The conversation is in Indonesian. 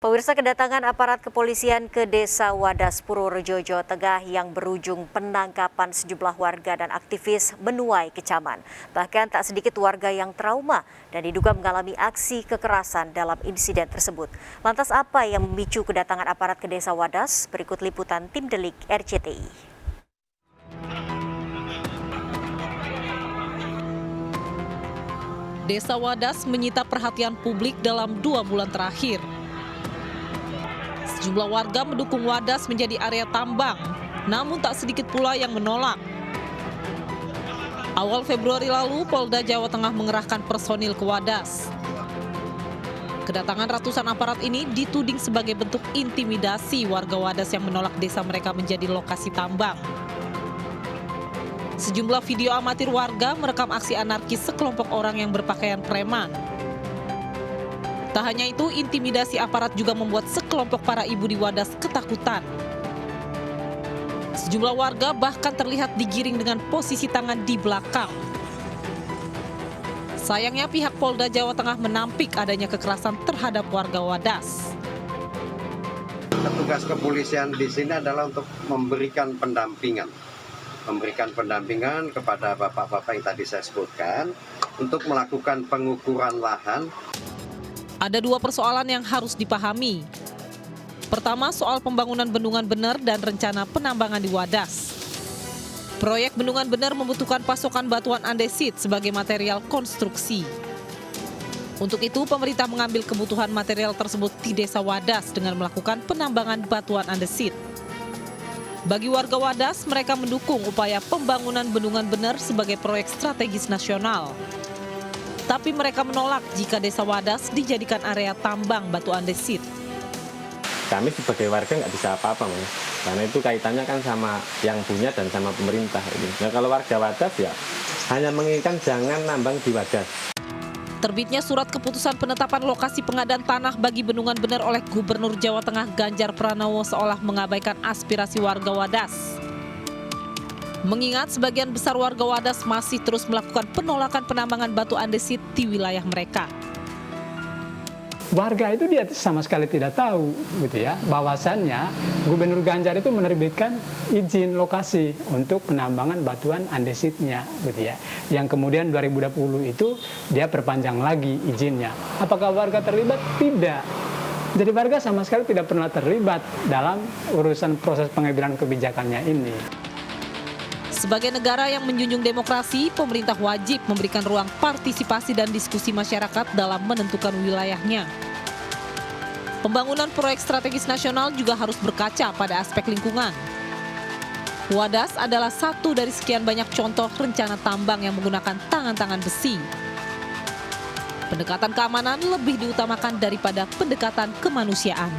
Pemirsa, kedatangan aparat kepolisian ke Desa Wadas Purworejo, Jawa Tengah yang berujung penangkapan sejumlah warga dan aktivis menuai kecaman. Bahkan tak sedikit warga yang trauma dan diduga mengalami aksi kekerasan dalam insiden tersebut. Lantas apa yang memicu kedatangan aparat ke Desa Wadas? Berikut liputan tim Delik RCTI. Desa Wadas menyita perhatian publik dalam 2 bulan terakhir. Sejumlah warga mendukung Wadas menjadi area tambang, namun tak sedikit pula yang menolak. Awal Februari lalu, Polda Jawa Tengah mengerahkan personil ke Wadas. Kedatangan ratusan aparat ini dituding sebagai bentuk intimidasi warga Wadas yang menolak desa mereka menjadi lokasi tambang. Sejumlah video amatir warga merekam aksi anarkis sekelompok orang yang berpakaian preman. Tak hanya itu, intimidasi aparat juga membuat sekelompok para ibu di Wadas ketakutan. Sejumlah warga bahkan terlihat digiring dengan posisi tangan di belakang. Sayangnya pihak Polda Jawa Tengah menampik adanya kekerasan terhadap warga Wadas. Tugas kepolisian di sini adalah untuk memberikan pendampingan kepada bapak-bapak yang tadi saya sebutkan untuk melakukan pengukuran lahan. Ada 2 persoalan yang harus dipahami. Pertama, soal pembangunan bendungan bener dan rencana penambangan di Wadas. Proyek bendungan bener membutuhkan pasokan batuan andesit sebagai material konstruksi. Untuk itu, pemerintah mengambil kebutuhan material tersebut di Desa Wadas dengan melakukan penambangan batuan andesit. Bagi warga Wadas, mereka mendukung upaya pembangunan bendungan bener sebagai proyek strategis nasional. Tapi mereka menolak jika Desa Wadas dijadikan area tambang batu andesit. Kami sebagai warga nggak bisa apa-apa, Mas. Karena itu kaitannya kan sama yang punya dan sama pemerintah. Nah, kalau warga Wadas ya hanya menginginkan jangan nambang di Wadas. Terbitnya surat keputusan penetapan lokasi pengadaan tanah bagi bendungan bener oleh Gubernur Jawa Tengah Ganjar Pranowo seolah mengabaikan aspirasi warga Wadas. Mengingat sebagian besar warga Wadas masih terus melakukan penolakan penambangan batu andesit di wilayah mereka. Warga itu dia sama sekali tidak tahu gitu ya, bahwasannya Gubernur Ganjar itu menerbitkan izin lokasi untuk penambangan batuan andesitnya gitu ya. Yang kemudian 2020 itu dia perpanjang lagi izinnya. Apakah warga terlibat? Tidak. Jadi warga sama sekali tidak pernah terlibat dalam urusan proses pengambilan kebijakannya ini. Sebagai negara yang menjunjung demokrasi, pemerintah wajib memberikan ruang partisipasi dan diskusi masyarakat dalam menentukan wilayahnya. Pembangunan proyek strategis nasional juga harus berkaca pada aspek lingkungan. Wadas adalah satu dari sekian banyak contoh rencana tambang yang menggunakan tangan-tangan besi. Pendekatan keamanan lebih diutamakan daripada pendekatan kemanusiaan.